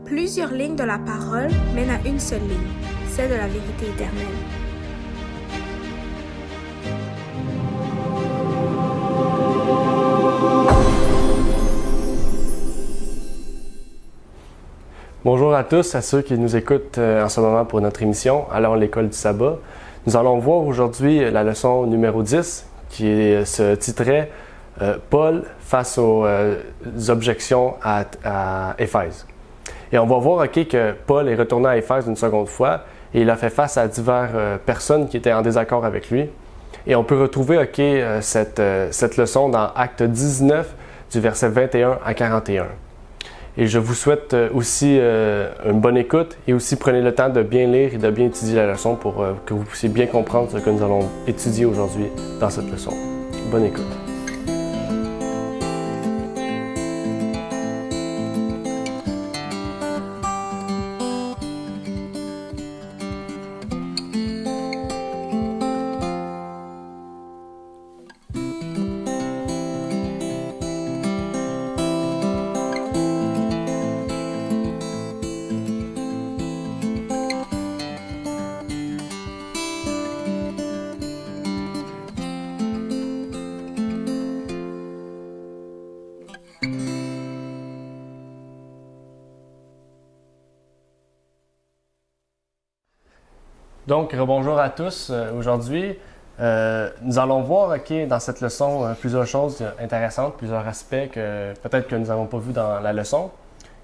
Plusieurs lignes de la parole mènent à une seule ligne, celle de la vérité éternelle. Bonjour à tous, à ceux qui nous écoutent en ce moment pour notre émission « Allons à l'école du sabbat ». Nous allons voir aujourd'hui la leçon numéro 10 qui se titrait « Paul face aux objections à Éphèse ». Et on va voir que Paul est retourné à Éphèse une seconde fois et il a fait face à diverses personnes qui étaient en désaccord avec lui. Et on peut retrouver cette leçon dans Acte 19 du verset 21 à 41. Et je vous souhaite aussi une bonne écoute et aussi prenez le temps de bien lire et de bien étudier la leçon pour que vous puissiez bien comprendre ce que nous allons étudier aujourd'hui dans cette leçon. Bonne écoute. Donc, bonjour à tous. Aujourd'hui, nous allons voir dans cette leçon plusieurs choses intéressantes, plusieurs aspects que peut-être que nous n'avons pas vus dans la leçon.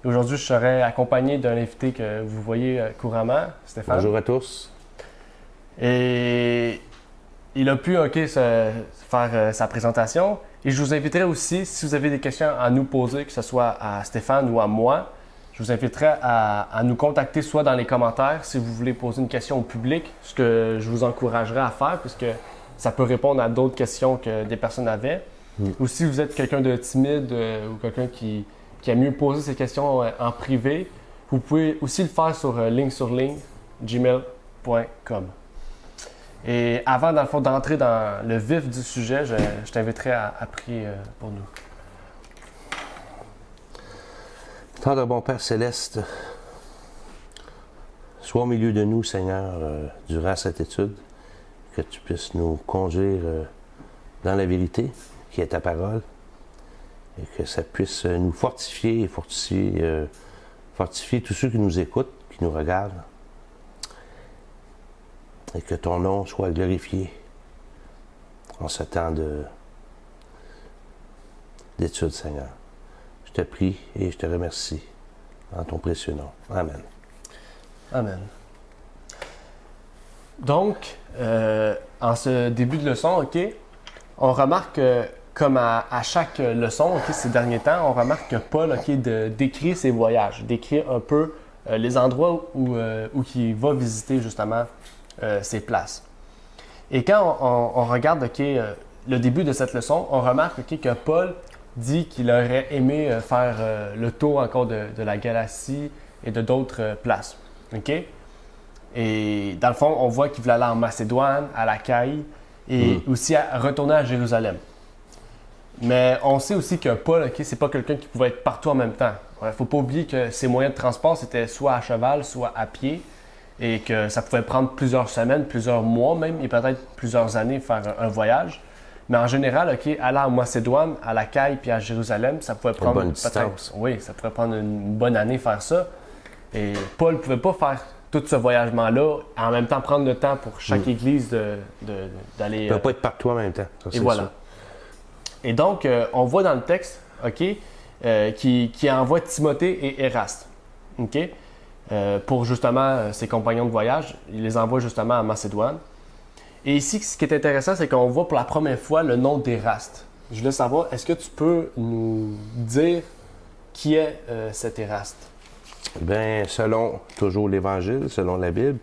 Et aujourd'hui, je serai accompagné d'un invité que vous voyez couramment, Stéphane. Bonjour à tous. Et il a pu faire sa présentation. Et je vous inviterai aussi, si vous avez des questions à nous poser, que ce soit à Stéphane ou à moi, je vous inviterai à nous contacter soit dans les commentaires si vous voulez poser une question au public, ce que je vous encouragerai à faire puisque ça peut répondre à d'autres questions que des personnes avaient. Ou si vous êtes quelqu'un de timide ou quelqu'un qui aime mieux poser ces questions en privé, vous pouvez aussi le faire sur gmail.com. Et avant, dans le fond, d'entrer dans le vif du sujet, je t'inviterai à prier pour nous. Tendre bon Père Céleste, sois au milieu de nous, Seigneur, durant cette étude, que tu puisses nous conduire dans la vérité, qui est ta parole, et que ça puisse nous fortifier et fortifier tous ceux qui nous écoutent, qui nous regardent, et que ton nom soit glorifié en ce temps d'étude, Seigneur. Je te prie et je te remercie en ton précieux nom. Amen. Amen. Donc, en ce début de leçon, on remarque comme à chaque leçon, ces derniers temps, on remarque que Paul décrit ses voyages, décrit un peu les endroits où il va visiter justement ces places. Et quand on regarde le début de cette leçon, on remarque que Paul dit qu'il aurait aimé faire le tour encore de la Galatie et de d'autres places. Et dans le fond, on voit qu'il voulait aller en Macédoine, à l'Achaïe et aussi retourner à Jérusalem. Mais on sait aussi que Paul, c'est pas quelqu'un qui pouvait être partout en même temps. Il ne faut pas oublier que ses moyens de transport, c'était soit à cheval, soit à pied et que ça pouvait prendre plusieurs semaines, plusieurs mois même et peut-être plusieurs années faire un voyage. Mais en général, aller en Macédoine, à l'Achaïe puis à Jérusalem, ça pouvait prendre ça pourrait prendre une bonne année faire ça. Et Paul ne pouvait pas faire tout ce voyagement-là, en même temps prendre le temps pour chaque église d'aller. Il ne peut pas être partout en même temps. Ça, et voilà. Ça. Et donc, on voit dans le texte, qui envoie Timothée et Éraste, pour justement ses compagnons de voyage. Il les envoie justement à Macédoine. Et ici, ce qui est intéressant, c'est qu'on voit pour la première fois le nom d'Éraste. Je voulais savoir, est-ce que tu peux nous dire qui est cet Éraste? Bien, selon toujours l'Évangile, selon la Bible,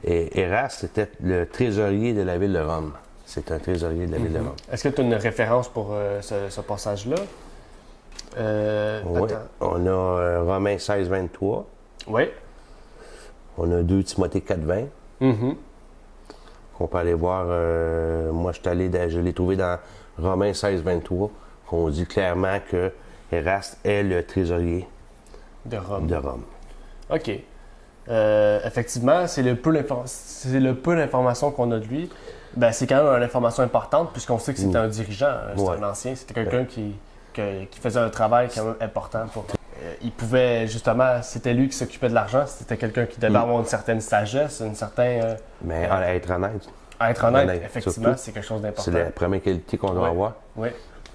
Éraste était le trésorier de la ville de Rome. C'est un trésorier de la ville de Rome. Est-ce que tu as une référence pour ce passage-là? Oui, on a Romains 16, 23. Oui. On a 2 Timothée 4, 20. On peut aller voir, moi je l'ai trouvé dans Romains 16, 23, qu'on dit clairement que Éraste est le trésorier de Rome. OK. Effectivement, c'est le peu d'informations qu'on a de lui. Ben, c'est quand même une information importante puisqu'on sait que c'était un dirigeant, c'était un ancien, c'était quelqu'un qui faisait un travail quand même important pour... il pouvait, justement, c'était lui qui s'occupait de l'argent, c'était quelqu'un qui devait avoir une certaine sagesse, une certaine... Mais être honnête. Être honnête, effectivement, c'est quelque chose d'important. C'est la première qualité qu'on doit avoir.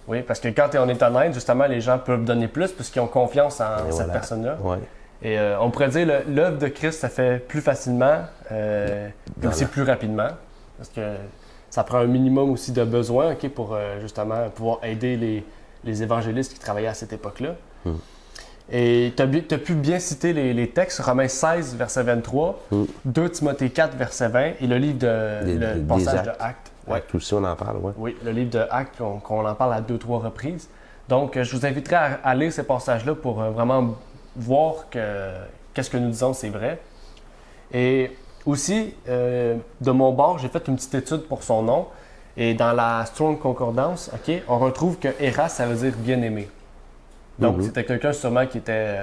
Oui, parce que quand on est honnête, justement, les gens peuvent donner plus puisqu'ils ont confiance en cette personne-là. Ouais. Et on pourrait dire l'œuvre de Christ, ça fait plus facilement et aussi plus rapidement. Parce que ça prend un minimum aussi de besoins pour justement pouvoir aider les évangélistes qui travaillaient à cette époque-là. Et tu as pu bien citer les textes, Romains 16, verset 23, 2 Timothée 4, verset 20, et le livre le passage de Actes. Ouais. Tout ça, on en parle, oui. Oui, le livre de Actes, qu'on en parle à 2-3 reprises. Donc, je vous inviterai à lire ces passages-là pour vraiment voir qu'est-ce que nous disons, c'est vrai. Et aussi, de mon bord, j'ai fait une petite étude pour son nom. Et dans la Strong Concordance, on retrouve que Eras, ça veut dire bien-aimé. Donc, c'était quelqu'un sûrement qui était,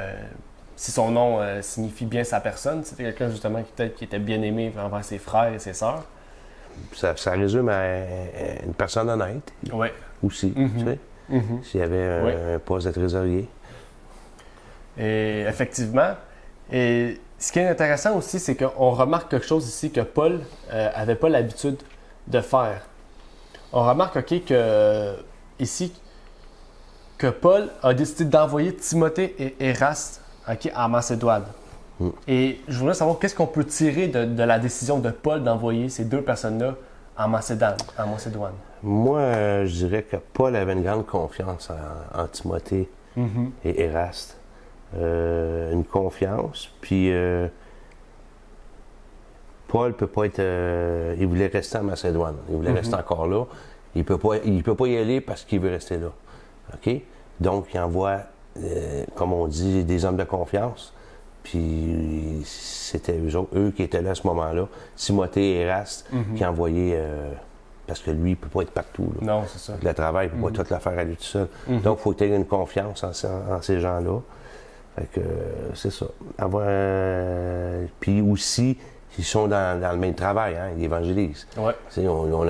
si son nom signifie bien sa personne, c'était quelqu'un justement qui était bien-aimé envers ses frères et ses sœurs. Ça résume à une personne honnête aussi, tu sais, s'il y avait un poste de trésorier. Et effectivement. Et ce qui est intéressant aussi, c'est qu'on remarque quelque chose ici que Paul n'avait pas l'habitude de faire. On remarque ici que Paul a décidé d'envoyer Timothée et Éraste en Macédoine. Et je voudrais savoir qu'est-ce qu'on peut tirer de la décision de Paul d'envoyer ces deux personnes-là en Macédoine. Moi, je dirais que Paul avait une grande confiance en Timothée et Éraste. Une confiance, puis Paul peut pas être... il voulait rester en Macédoine, il voulait rester encore là. Il peut pas y aller parce qu'il veut rester là. OK? Donc, il envoie, comme on dit, des hommes de confiance. Puis c'était eux qui étaient là à ce moment-là. Timothée et Éraste qui envoyaient... parce que lui, il ne peut pas être partout. Là. Non, c'est ça. Le travail, il ne peut pas tout le faire à lui tout seul. Donc, il faut qu'il ait une confiance en ces gens-là. Fait que c'est ça. Puis aussi, ils sont dans le même travail, hein, ils évangélisent. Ouais. Ils ont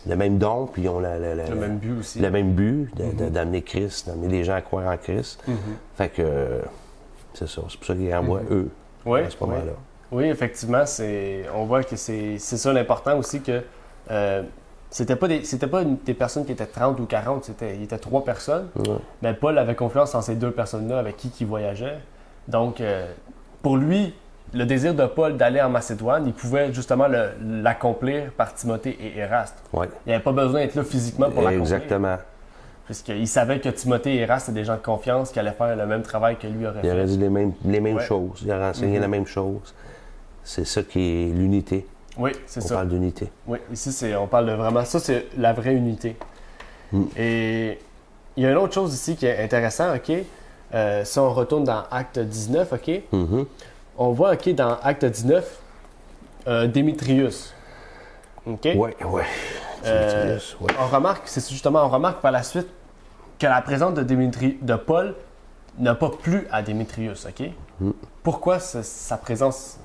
le même don, puis ils ont le même but aussi. Le même but d'amener Christ, d'amener les gens à croire en Christ. Fait que c'est ça. C'est pour ça qu'ils envoient eux à ce moment-là. Oui, effectivement, on voit que c'est ça l'important aussi que c'était pas des personnes qui étaient 30 ou 40, il était 3 personnes. Mais Paul avait confiance en ces 2 personnes-là avec qui il voyageait. Donc, pour lui, le désir de Paul d'aller en Macédoine, il pouvait justement l'accomplir par Timothée et Éraste. Ouais. Il n'avait pas besoin d'être là physiquement pour l'accomplir. Exactement. Puisqu'il savait que Timothée et Éraste étaient des gens de confiance qui allaient faire le même travail que lui aurait fait. Il aurait dit les mêmes choses, il aurait enseigné la même chose. C'est ça qui est l'unité. Oui, c'est ça. On parle d'unité. Oui, ici, on parle de vraiment... Ça, c'est la vraie unité. Et il y a une autre chose ici qui est intéressant, si on retourne dans Acte 19, on voit, dans Acte 19, Démétrius. Oui, oui. On remarque par la suite que la présence de Paul n'a pas plu à Démétrius, Pourquoi sa présence,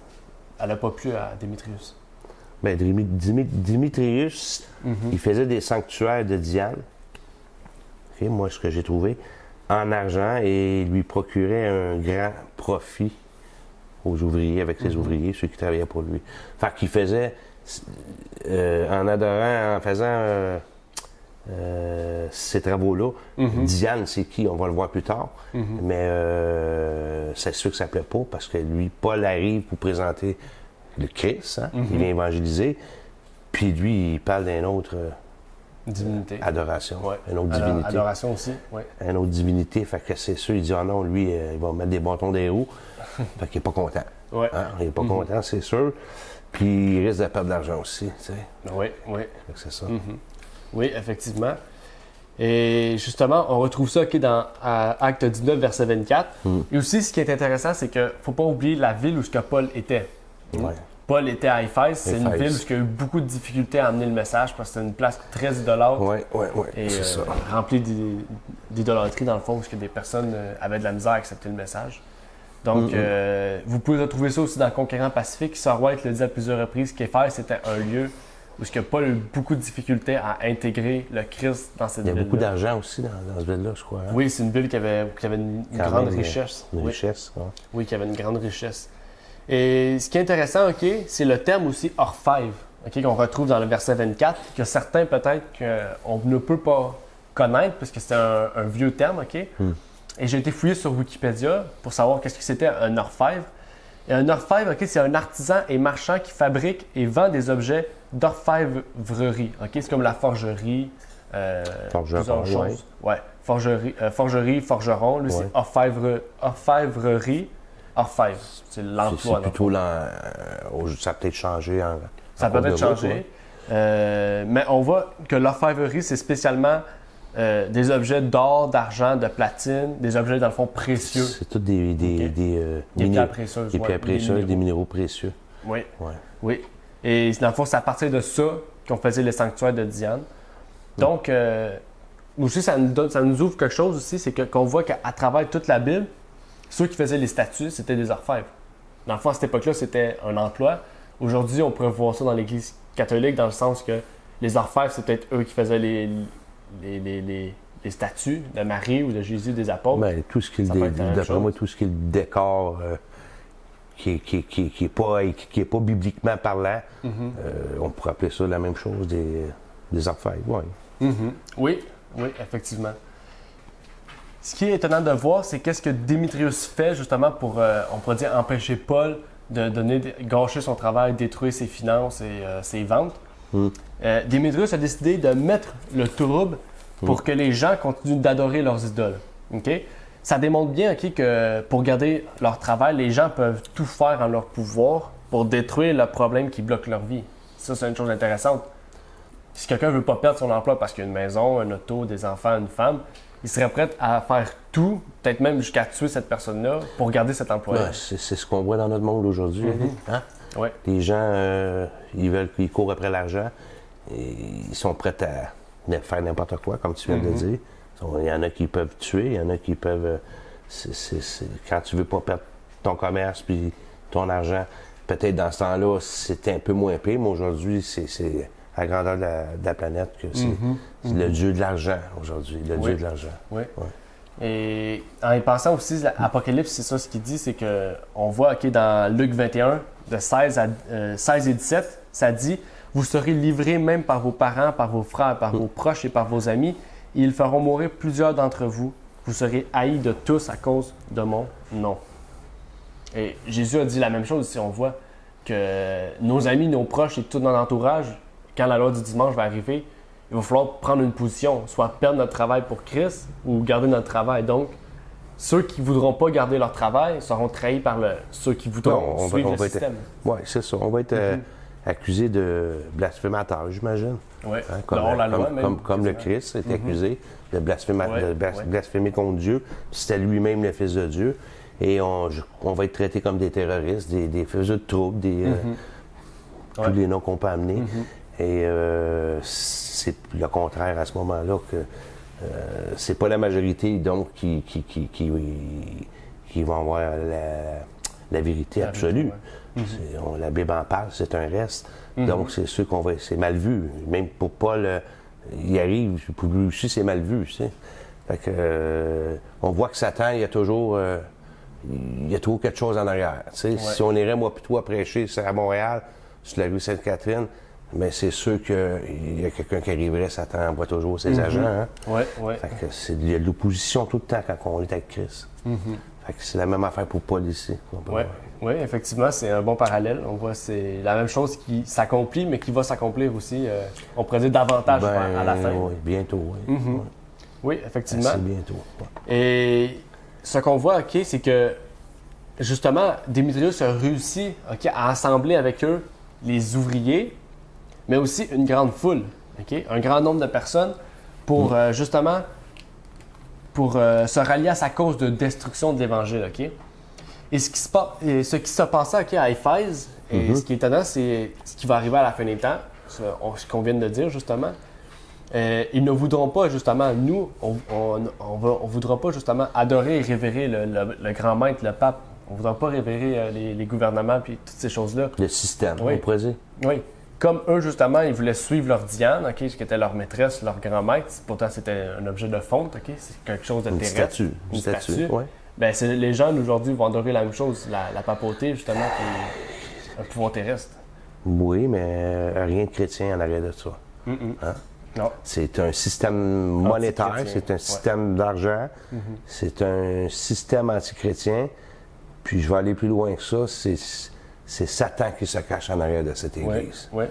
elle n'a pas plu à Démétrius? Bien, Démétrius, il faisait des sanctuaires de Diane, moi, ce que j'ai trouvé, en argent, et lui procurait un grand profit aux ouvriers, avec ses ouvriers, ceux qui travaillaient pour lui. Fait qu'il faisait, en faisant ces travaux-là, Diane, c'est qui? On va le voir plus tard, mais c'est sûr que ça ne plaît pas, parce que lui, Paul arrive pour présenter le Christ, il vient évangéliser, puis lui, il parle d'une autre divinité. Adoration, une autre divinité. Adoration aussi, oui. Une autre divinité, fait que c'est sûr, il dit, non, lui, il va mettre des bâtons des roues, fait qu'il n'est pas content. Ouais. Il n'est pas content, c'est sûr, puis il risque de perdre de l'argent aussi, tu sais. Oui. Fait que c'est ça. Oui, effectivement. Et justement, on retrouve ça dans Acte 19, verset 24. Et aussi, ce qui est intéressant, c'est qu'il ne faut pas oublier la ville où Paul était. Ouais. Paul était à Éphèse. C'est une ville où il y a eu beaucoup de difficultés à amener le message parce que c'était une place très idolâtre. Oui, et c'est ça. remplie d'idolâtrie, dans le fond, où des personnes avaient de la misère à accepter le message. Donc, vous pouvez retrouver ça aussi dans le Conquérant Pacifique. Sir White le dit à plusieurs reprises qu'Éphèse, c'était un lieu où il y a Paul a eu beaucoup de difficultés à intégrer le Christ dans cette ville. Il y a beaucoup d'argent aussi dans cette ville-là, je crois. Hein? Oui, c'est une ville qui avait une grande richesse. Une Oui. richesse, ouais. Oui, qui avait une grande richesse. Et ce qui est intéressant, OK, c'est le terme aussi orfèvre, OK, qu'on retrouve dans le verset 24, que certains peut-être qu'on ne peut pas connaître, parce que c'est un vieux terme, OK? Et j'ai été fouillé sur Wikipédia pour savoir qu'est-ce que c'était un orfèvre. Et un orfèvre, OK, c'est un artisan et marchand qui fabrique et vend des objets d'orfèvrerie. OK? C'est comme la forgerie, plusieurs choses. Ouais. Forgerie, forgeron. Lui, c'est orfèvrerie, orfèvre. C'est l'emploi. C'est plutôt ça a peut-être changé. Ça peut être changé. Mais on voit que l'orfèvrerie, c'est spécialement des objets d'or, d'argent, de platine, des objets, dans le fond, précieux. C'est tous des pierres précieuses. Des pierres précieuses, des minéraux précieux. Oui. Ouais. Oui. Et dans le fond, c'est à partir de ça qu'on faisait les sanctuaires de Diane. Donc, aussi, ça nous ouvre quelque chose aussi, c'est qu'on voit qu'à travers toute la Bible, ceux qui faisaient les statues, c'était des orfèvres. Dans le fond, à cette époque-là, c'était un emploi. Aujourd'hui, on pourrait voir ça dans l'Église catholique, dans le sens que les orfèvres, c'est peut-être eux qui faisaient les statues de Marie ou de Jésus, des apôtres. Ben, tout ce d'après moi, tout ce qui est le décor qui est pas bibliquement parlant, on pourrait appeler ça la même chose des orfèvres. Ouais. Oui, effectivement. Ce qui est étonnant de voir, c'est qu'est-ce que Démétrius fait justement pour, on pourrait dire, empêcher Paul de gâcher son travail, détruire ses finances et ses ventes. Démétrius a décidé de mettre le trouble pour que les gens continuent d'adorer leurs idoles. Okay? Ça démontre bien que pour garder leur travail, les gens peuvent tout faire en leur pouvoir pour détruire le problème qui bloque leur vie. Ça, c'est une chose intéressante. Si quelqu'un ne veut pas perdre son emploi parce qu'il y a une maison, un auto, des enfants, une femme, il serait prêt à faire tout, peut-être même jusqu'à tuer cette personne-là pour garder cet emploi. Ouais, c'est ce qu'on voit dans notre monde aujourd'hui. Hein? Ouais. Les gens, ils courent après l'argent et ils sont prêts à faire n'importe quoi, comme tu viens de le dire. Il y en a qui peuvent tuer, il y en a qui peuvent... quand tu veux pas perdre ton commerce puis ton argent, peut-être dans ce temps-là, c'était un peu moins pire, mais aujourd'hui, c'est à la grandeur de la planète que c'est le dieu de l'argent aujourd'hui, le dieu de l'argent. Oui. Ouais. Et en y pensant aussi, l'Apocalypse, c'est ça ce qu'il dit, c'est qu'on voit dans Luc 21, de 16 et 17, ça dit « Vous serez livrés même par vos parents, par vos frères, par vos proches et par vos amis, et ils feront mourir plusieurs d'entre vous. Vous serez haïs de tous à cause de mon nom. » Et Jésus a dit la même chose ici, on voit que nos amis, nos proches et tout notre entourage, quand la loi du dimanche va arriver, il va falloir prendre une position, soit perdre notre travail pour Christ ou garder notre travail. Donc, ceux qui ne voudront pas garder leur travail seront trahis par ceux qui voudront suivre le système. Oui, c'est ça. On va être accusé de blasphémateur, j'imagine. Oui, hein, comme le Christ est accusé de blasphémer contre Dieu. C'était lui-même le Fils de Dieu. Et on va être traité comme des terroristes, des faiseurs de troubles, tous les noms qu'on peut amener. Et c'est le contraire à ce moment-là que c'est pas la majorité donc qui vont avoir la vérité absolue. La Bible en parle, c'est un reste. Donc c'est sûr c'est mal vu. Même pour Paul, il arrive, pour lui aussi c'est mal vu. Tu sais. Fait que, on voit que Satan, il y a toujours quelque chose en arrière. Tu sais. Si on irait moi puis toi prêcher à Montréal, sur la rue Sainte-Catherine, mais c'est sûr qu'il y a quelqu'un qui arriverait, Satan envoie toujours ses agents. Hein? Fait que il y a de l'opposition tout le temps quand on est avec Christ. Fait que c'est la même affaire pour Paul ici. Oui, effectivement, c'est un bon parallèle. On voit c'est la même chose qui s'accomplit, mais qui va s'accomplir aussi, on pourrait dire davantage à la fin. Oui, bientôt, oui. Oui, effectivement. C'est bientôt. Et ce qu'on voit, c'est que justement, Démétrius a réussi à assembler avec eux les ouvriers, mais aussi une grande foule, un grand nombre de personnes pour justement se rallier à sa cause de destruction de l'Évangile. Et ce qui se passait à Éphèse, et ce qui est étonnant, c'est ce qui va arriver à la fin des temps, ce qu'on vient de dire justement. Ils ne voudront pas justement, nous, on voudra pas justement adorer et révérer le grand maître, le pape On ne voudra pas révérer les gouvernements puis toutes ces choses-là. Le système, Oui. on pourrait dire. Oui. Comme eux, justement, ils voulaient suivre leur Diane, OK, qui était leur maîtresse, leur grand-maître. Pourtant, c'était un objet de fonte, OK? C'est quelque chose de Une terrestre. statue. Une statue. Ouais. Ben, les jeunes, aujourd'hui, vont adorer la même chose, la papauté, justement, puis un pouvoir terrestre. Oui, mais rien de chrétien en arrière de ça. Hein? Non. C'est un système monétaire, Antichrétien, c'est un ouais. système d'argent, c'est un système antichrétien. Puis je vais aller plus loin que ça, c'est Satan qui se cache en arrière de cette Église. Oui.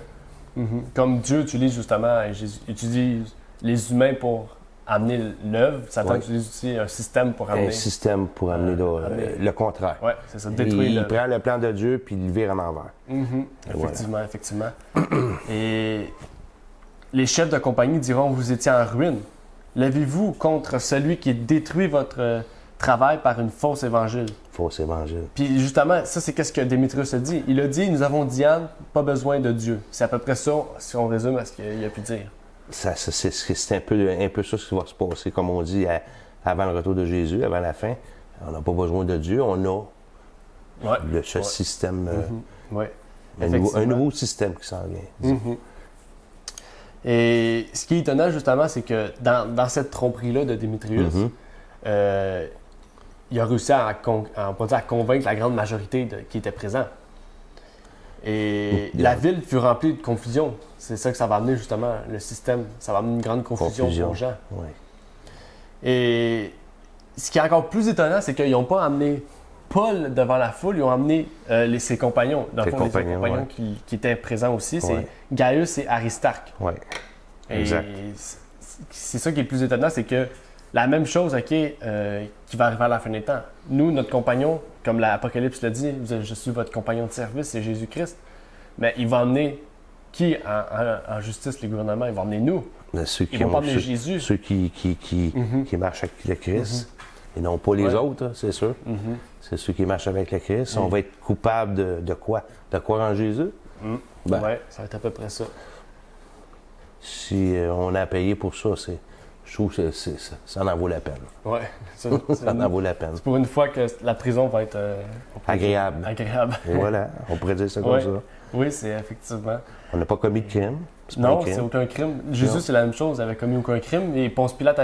Comme Dieu utilise justement, utilise les humains pour amener l'œuvre, Satan Ouais. utilise aussi un système pour amener. Un système pour amener le contraire. Oui, c'est ça, détruire Il l'œuvre. prend le plan de Dieu puis il le vire en envers. Effectivement, effectivement. Et les chefs de compagnie diront, vous étiez en ruine. Levez-vous contre celui qui détruit votre travail par une fausse évangile. Faux évangile. Puis justement, ça c'est qu'est-ce que Démétrius a dit. Il a dit, nous avons Diane, pas besoin de Dieu. C'est à peu près ça, si on résume à ce qu'il a pu dire. C'est un peu ça ce qui va se passer, comme on dit, avant le retour de Jésus, avant la fin. On n'a pas besoin de Dieu, on a Ouais. ce système, Ouais. un nouveau système qui s'en vient. Et ce qui est étonnant, justement, c'est que dans cette tromperie-là de Démétrius, il a réussi on peut dire, à convaincre la grande majorité qui était présent. Et la ville fut remplie de confusion. C'est ça que ça va amener, justement, le système. Ça va amener une grande confusion aux gens. Ouais. Et ce qui est encore plus étonnant, c'est qu'ils n'ont pas amené Paul devant la foule, ils ont amené ses compagnons. Dans le fond, les compagnons ouais. qui étaient présents aussi, c'est Ouais. Gaius et Aristarque. Oui, Et exact. c'est ça qui est le plus étonnant, c'est que la même chose, OK, qui va arriver à la fin des temps. Nous, notre compagnon, comme l'Apocalypse l'a dit, je suis votre compagnon de service, c'est Jésus-Christ. Mais il va emmener qui en justice, les gouvernements? Il va emmener nous. Ils vont pas emmener Jésus. Ceux qui marchent avec le Christ. Et non pas les autres, c'est sûr. C'est ceux qui marchent avec le Christ. On va être coupable de quoi? De croire en Jésus? Ben, Oui, ça va être à peu près ça. Si on a payé pour ça, je trouve que ça en vaut la peine. Oui, Ça en vaut la peine. c'est pour une fois que la prison va être Agréable. agréable. Et voilà, on pourrait dire ça comme Ouais. ça. Oui, c'est effectivement. On n'a pas commis de crime. C'est pas Non, un crime. c'est aucun crime. Jésus, c'est la même chose, il n'avait commis aucun crime. Et Ponce Pilate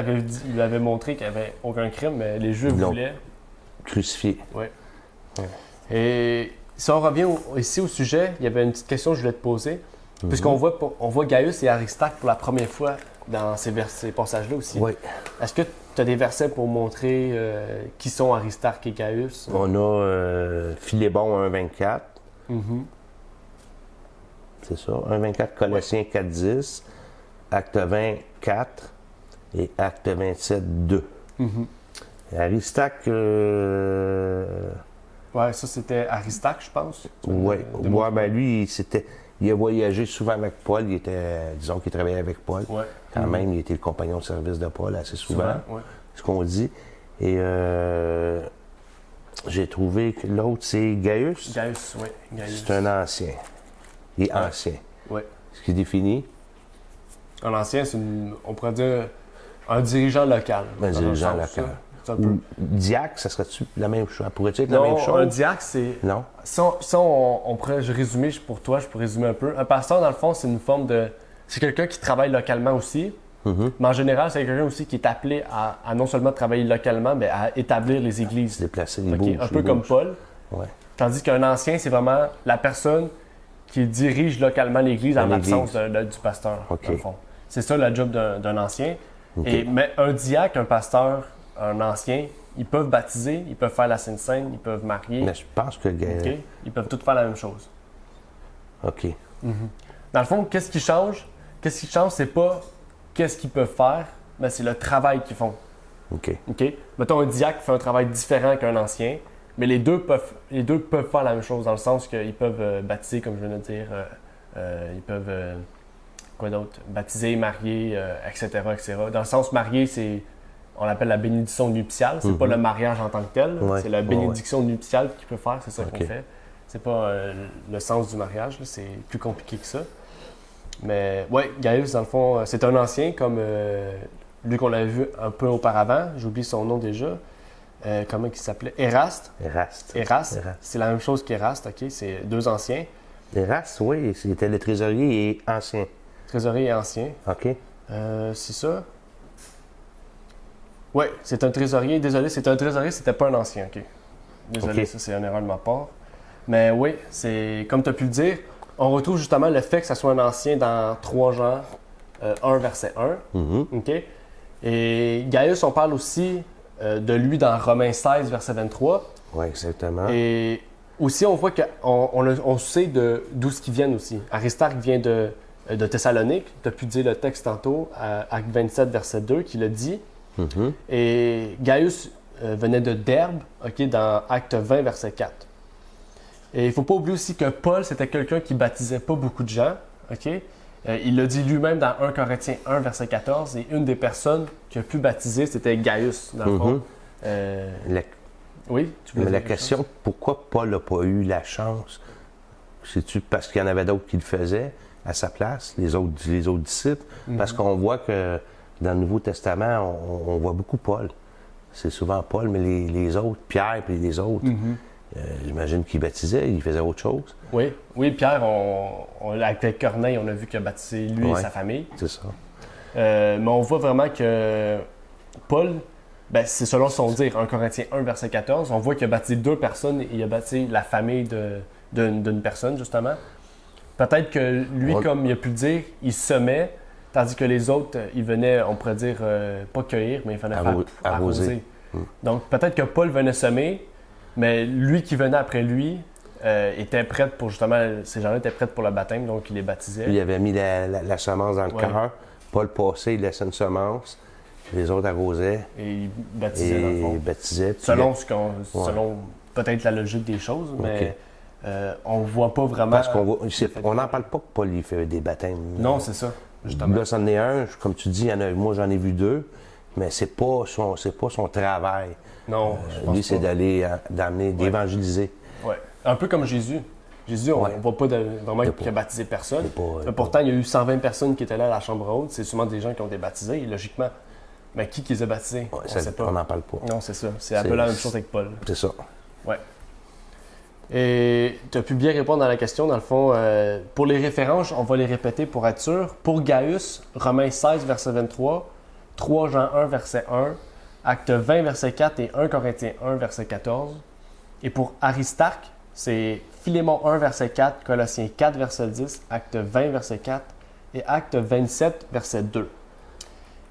il lui avait montré qu'il n'y avait aucun crime, mais les Juifs Non. voulaient. Crucifié. Oui. Et si on revient ici au sujet, il y avait une petite question que je voulais te poser. Puisqu'on voit Gaius et Aristarque pour la première fois dans ces passages-là aussi. Oui. Est-ce que tu as des versets pour montrer qui sont Aristarque et Gaius? On a Philébon 1,24. C'est ça. 1,24, Colossiens 4,10, Acte 20, 4 et Acte 27, 2. Aristarque, Ouais, ça c'était Aristarque, je pense. oui, ben lui, il a voyagé souvent avec Paul. Il était, disons qu'il travaillait avec Paul. Ouais. Quand même, il était le compagnon de service de Paul assez souvent. Ouais. Ce qu'on dit. Et j'ai trouvé que l'autre, c'est Gaius. Gaius, oui. Gaius. C'est un ancien. Il est ancien. Ouais. Ce qui définit Un ancien, on pourrait dire un dirigeant local. un dans dirigeant le sens, local. ça. Un peu. Diacre, ça serait-tu la même chose? Pourrait-tu être la Non, même chose? un diacre, c'est... Non. Si on pourrait résumer pour toi, je pourrais résumer un peu. Un pasteur, dans le fond, c'est une forme de... C'est quelqu'un qui travaille localement aussi. Mais en général, c'est quelqu'un aussi qui est appelé à non seulement travailler localement, mais à établir les églises. Se déplacer, les Ok, bouges. un peu comme Paul. Ouais. Tandis qu'un ancien, c'est vraiment la personne qui dirige localement l'église en Dans l'absence l'église. du pasteur, Ok. dans le fond. C'est ça le job d'un ancien. Ok. Mais un diacre, un pasteur, un ancien, ils peuvent baptiser, ils peuvent faire la Sainte Seine, ils peuvent marier. Mais je pense que... Ok? Ils peuvent tous faire la même chose. OK. Dans le fond, qu'est-ce qui change? Qu'est-ce qui change, c'est pas qu'est-ce qu'ils peuvent faire, mais c'est le travail qu'ils font. OK. OK? Mettons, un diacre fait un travail différent qu'un ancien, mais les deux peuvent faire la même chose, dans le sens qu'ils peuvent baptiser, comme je viens de dire, ils peuvent, quoi d'autre? Baptiser, marier, etc., etc. Dans le sens marier, on l'appelle la bénédiction nuptiale, c'est pas le mariage en tant que tel, Ouais. c'est la Ouais, bénédiction nuptiale qu'il peut faire, c'est ça OK. qu'on fait. C'est pas le sens du mariage, là, c'est plus compliqué que ça. Mais ouais, Gaius, dans le fond, c'est un ancien comme lui qu'on avait vu un peu auparavant, j'oublie son nom déjà. comment il s'appelait? Éraste. Eraste. Éraste. Eraste. C'est la même chose qu'Éraste, OK? C'est deux anciens. Eraste, oui, c'était le trésorier et ancien. Trésorier et ancien. OK. C'est ça? Oui, c'est un trésorier. Désolé, c'est un trésorier, c'était pas un ancien, OK? Désolé, OK. ça c'est une erreur de ma part. Mais oui, c'est comme tu as pu le dire, on retrouve justement le fait que ça soit un ancien dans 3 Jean 1, verset 1. Mhm. OK? Et Gaius, on parle aussi de lui dans Romains 16, verset 23. Oui, exactement. Et aussi, on voit qu'on sait d'où ce qu'ils viennent aussi. Aristarque vient de Thessalonique. Tu as pu dire le texte tantôt, Acte 27, verset 2, qui le dit. Mhm. Et Gaius venait de Derbe, OK, dans Acte 20, verset 4. Et il ne faut pas oublier aussi que Paul, c'était quelqu'un qui baptisait pas beaucoup de gens. OK? Il l'a dit lui-même dans 1 Corinthiens 1, verset 14. Et une des personnes qui a pu baptiser, c'était Gaius, dans le fond. La, Oui, tu veux mais dire la quelque question, chose? pourquoi Paul n'a pas eu la chance? C'est-tu parce qu'il y en avait d'autres qui le faisaient à sa place, les autres disciples? Parce qu'on voit que dans le Nouveau Testament, on voit beaucoup Paul. C'est souvent Paul, mais les autres, Pierre et les autres, j'imagine qu'ils baptisaient, ils faisaient autre chose. Oui, Pierre, avec Corneille, on a vu qu'il a baptisé lui et Ouais. sa famille. C'est ça. Mais on voit vraiment que Paul, ben, c'est selon son dire, 1 Corinthiens 1, verset 14, on voit qu'il a baptisé 2 personnes et il a baptisé la famille d'une personne, justement. Peut-être que lui, comme il a pu le dire, il semait, tandis que les autres, ils venaient, on pourrait dire, pas cueillir, mais ils venaient arroser. Donc peut-être que Paul venait semer, mais lui qui venait après lui était prêt pour, justement, ces gens-là étaient prêts pour le baptême, donc il les baptisait. Il avait mis la semence dans le Ouais. cœur. Paul passait, il laissait une semence. Les autres arrosaient Et il baptisait, dans le et fond. baptisaient. puis Selon peut-être la logique des choses, mais on ne voit pas vraiment. Parce on n'en parle pas que Paul il fait des baptêmes. Non, c'est ça, justement. Là, c'en est un, comme tu dis, moi j'en ai vu 2, mais c'est pas son travail. Non, je pense Lui, c'est pas. d'amener, d'évangéliser. Ouais. Un peu comme Jésus. Jésus, on ne voit pas vraiment qu'il a baptisé personne. Mais pourtant, il y a eu 120 personnes qui étaient là à la chambre haute. C'est souvent des gens qui ont été baptisés, logiquement. Mais qui les a baptisés? Ouais, On ne sait pas. on n'en parle pas. Non, c'est ça. C'est un peu la même chose avec Paul. C'est ça. Ouais. Et tu as pu bien répondre à la question. Dans le fond, pour les références, on va les répéter pour être sûr. Pour Gaius, Romains 16, verset 23, 3 Jean 1, verset 1, Acte 20, verset 4 et 1 Corinthiens 1, verset 14. Et pour Aristarque, c'est Philémon 1, verset 4, Colossiens 4, verset 10, Acte 20, verset 4 et Acte 27, verset 2.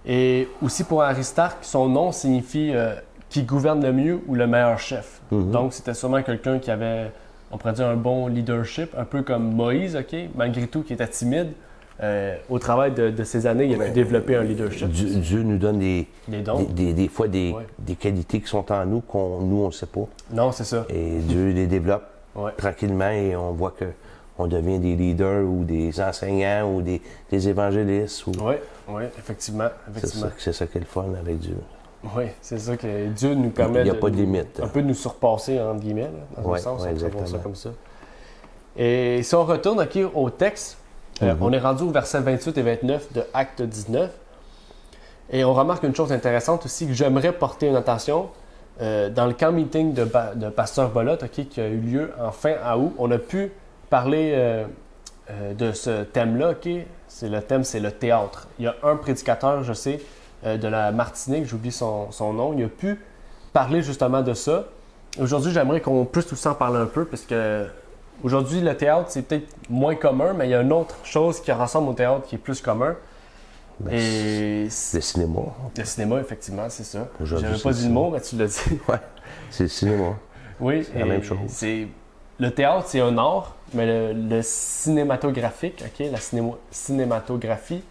Et aussi pour Aristarque, son nom signifie qui gouverne le mieux ou le meilleur chef. Donc c'était sûrement quelqu'un qui avait, on pourrait dire, un bon leadership, un peu comme Moïse, OK? Malgré tout, qui était timide. Au travail de ces années, il a pu développer un leadership. Dieu nous donne des dons. des fois des Ouais. qualités qui sont en nous nous, on ne sait pas. Non, c'est ça. Et Dieu les développe Ouais. tranquillement et on voit qu'on devient des leaders ou des enseignants ou des évangélistes. Oui, effectivement. C'est ça qui est le fun avec Dieu. Oui, c'est ça que Dieu nous permet Il n'y a pas de limite. un peu de nous surpasser, entre guillemets, là, dans Ouais, un sens, ouais, on peut voir ça exactement. comme ça. Et si on retourne au texte, on est rendu au verset 28 et 29 de Acte 19. Et on remarque une chose intéressante aussi que j'aimerais porter une attention. Dans le camp meeting de Pasteur Bolotte, OK, qui a eu lieu en fin août, on a pu parler de ce thème-là. OK? Le thème, c'est le théâtre. Il y a un prédicateur, je sais, de la Martinique, j'oublie son nom, il a pu parler justement de ça. Aujourd'hui, j'aimerais qu'on puisse aussi en parler un peu, parce que aujourd'hui, le théâtre, c'est peut-être moins commun, mais il y a une autre chose qui ressemble au théâtre qui est plus commun. Ben, Et le cinéma. le cinéma, effectivement, c'est ça. Aujourd'hui, J'avais pas c'est dit le ça. mot, mais tu l'as dit. Ouais, c'est le cinéma. Oui, C'est la même chose. Le théâtre, c'est un art, mais le cinématographique, OK, la cinématographie,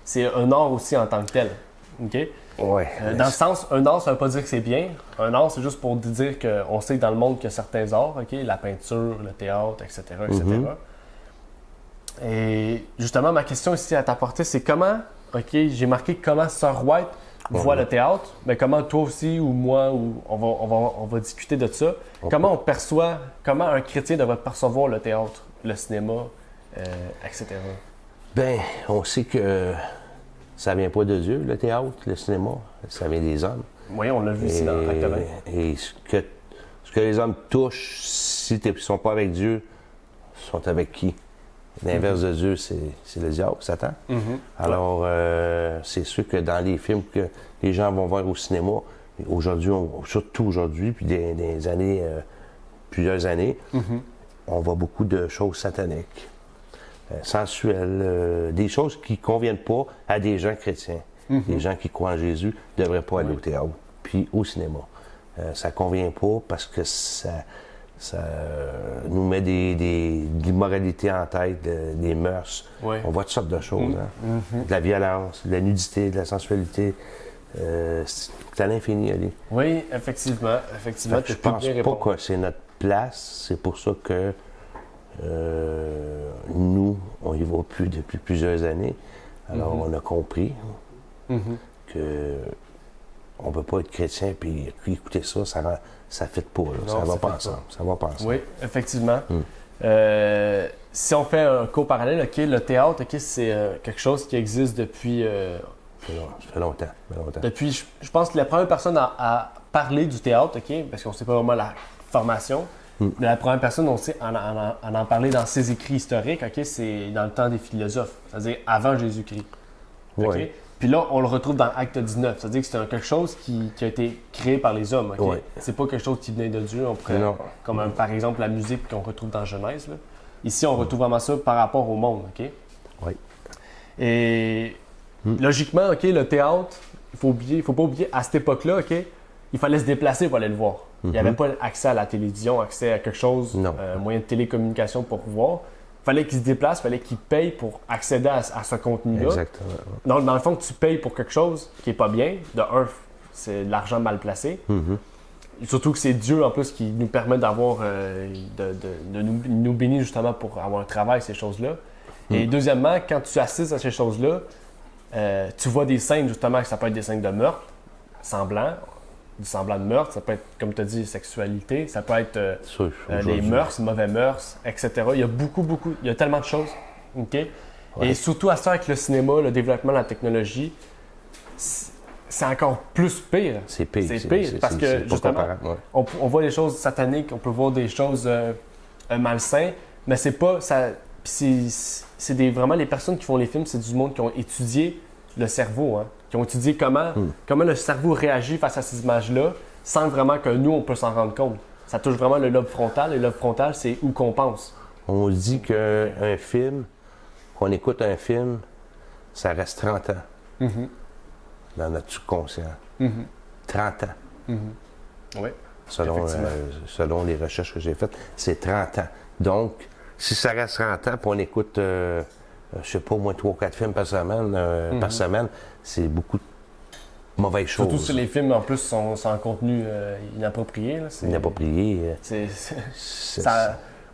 c'est un art aussi en tant que tel. OK? Ouais. Dans le sens, un art, ça ne veut pas dire que c'est bien. Un art, c'est juste pour dire qu'on sait dans le monde qu'il y a certains arts, OK? La peinture, le théâtre, etc., etc. Et justement, ma question ici à t'apporter, c'est comment, OK, j'ai marqué comment Sir White voit le théâtre, mais comment toi aussi ou moi, on va discuter de ça. Comment on perçoit, comment un chrétien devrait percevoir le théâtre, le cinéma, etc. Ben, on sait que ça vient pas de Dieu, le théâtre, le cinéma. Ça vient des hommes. Oui, on l'a vu ici dans Acte 20. Et ce que les hommes touchent, si ils ne sont pas avec Dieu, sont avec qui? L'inverse de Dieu, c'est le diable, Satan. Alors, c'est sûr que dans les films que les gens vont voir au cinéma, aujourd'hui, surtout aujourd'hui, puis des années, plusieurs années, on voit beaucoup de choses sataniques, sensuelles, des choses qui ne conviennent pas à des gens chrétiens. Les gens qui croient en Jésus ne devraient pas aller au théâtre, puis au cinéma. Ça ne convient pas parce que ça nous met de l'immoralité en tête, des mœurs. Oui. On voit toutes sortes de choses. De la violence, de la nudité, de la sensualité. C'est à l'infini, Ali. Oui, effectivement. Je pense pas que c'est notre place. C'est pour ça que nous, on y va plus depuis plusieurs années. Alors, on a compris que on ne peut pas être chrétien puis écouter ça, ça ne fit pas. Là. Ça va pas ensemble. Ça va pas ensemble. Oui, effectivement. Si on fait un cours parallèle, OK, le théâtre, OK, c'est quelque chose qui existe depuis... Ça fait longtemps. Depuis, je pense que la première personne à parler du théâtre, OK, parce qu'on ne sait pas vraiment la formation, mais la première personne, on sait en parler dans ses écrits historiques, OK, c'est dans le temps des philosophes, c'est-à-dire avant Jésus-Christ. OK? Oui. Puis là, on le retrouve dans Acte 19, c'est-à-dire que c'est quelque chose qui a été créé par les hommes. OK? Oui. C'est pas quelque chose qui venait de Dieu, comme par exemple la musique qu'on retrouve dans Genèse. Là. Ici, on retrouve vraiment ça par rapport au monde. OK? Oui. Et logiquement, OK, le théâtre, il faut pas oublier, à cette époque-là, OK, il fallait se déplacer pour aller le voir. Il n'y avait pas accès à la télévision, accès à quelque chose, moyen de télécommunication pour voir. Il fallait qu'il se déplace, il fallait qu'il paye pour accéder à ce contenu-là. Exactement. Donc, dans le fond, tu payes pour quelque chose qui n'est pas bien. De un, c'est de l'argent mal placé. Surtout que c'est Dieu, en plus, qui nous permet d'avoir, de nous bénir justement pour avoir un travail, ces choses-là. Et deuxièmement, quand tu assistes à ces choses-là, tu vois des scènes, justement, que ça peut être des scènes de meurtre, du semblant de meurtre, ça peut être, comme tu as dit, sexualité, ça peut être les mœurs, mauvais mœurs, etc. Il y a beaucoup, il y a tellement de choses. Okay? Ouais. Et surtout à ça, avec le cinéma, le développement de la technologie, c'est encore plus pire. C'est pire. Parce que, justement, on voit des choses sataniques, on peut voir des choses malsaines, mais c'est pas... C'est vraiment les personnes qui font les films, c'est du monde qui ont étudié le cerveau, hein, qui ont étudié comment le cerveau réagit face à ces images-là, sans vraiment que nous, on peut s'en rendre compte. Ça touche vraiment le lobe frontal, et le lobe frontal, c'est où qu'on pense. On dit qu'un film, qu'on écoute un film, ça reste 30 ans dans notre subconscient. 30 ans. Oui. Selon les recherches que j'ai faites, c'est 30 ans. Donc, si ça reste 30 ans, puis on écoute, je sais pas, au moins 3 ou 4 films par semaine, c'est beaucoup de mauvaises choses. Surtout si les films, en plus, sont en contenu inapproprié. Là, inapproprié.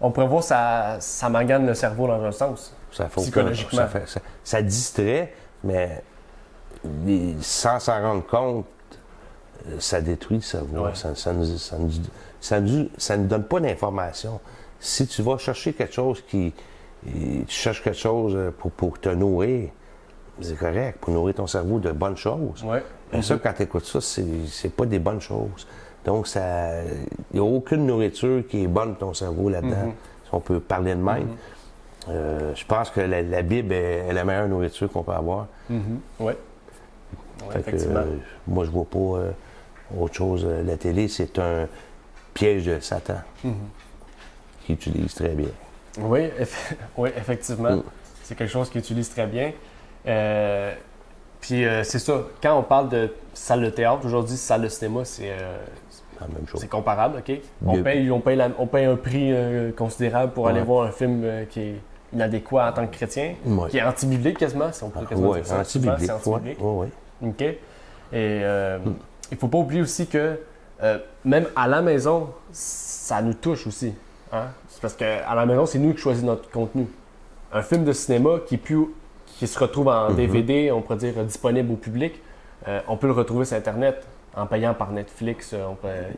On pourrait voir ça magane le cerveau dans un sens, psychologiquement. Ça distrait, mais sans s'en rendre compte, ça détruit le cerveau. Ouais. Ça ne donne pas d'informations. Si tu vas chercher quelque chose tu cherches quelque chose pour te nourrir, c'est correct, pour nourrir ton cerveau de bonnes choses. Ouais. Mais ça, quand tu écoutes ça, c'est pas des bonnes choses. Donc, il n'y a aucune nourriture qui est bonne pour ton cerveau là-dedans, si on peut parler de même. Je pense que la Bible est la meilleure nourriture qu'on peut avoir. Oui. Effectivement. Moi, je vois pas autre chose. La télé, c'est un piège de Satan. Qui utilise très bien. Oui, effectivement. C'est quelque chose qu'il utilise très bien. Puis c'est ça, quand on parle de salle de théâtre, aujourd'hui, salle de cinéma, c'est c'est comparable, OK? On paye un prix considérable pour aller voir un film qui est inadéquat en tant que chrétien, qui est anti-biblique quasiment, si on peut quasiment dire ça. Anti-biblique. Oui. OK? Et il ne faut pas oublier aussi que même à la maison, ça nous touche aussi. Hein? C'est parce qu'à la maison, c'est nous qui choisissons notre contenu. Un film de cinéma qui se retrouve en DVD, on pourrait dire disponible au public, on peut le retrouver sur Internet en payant par Netflix,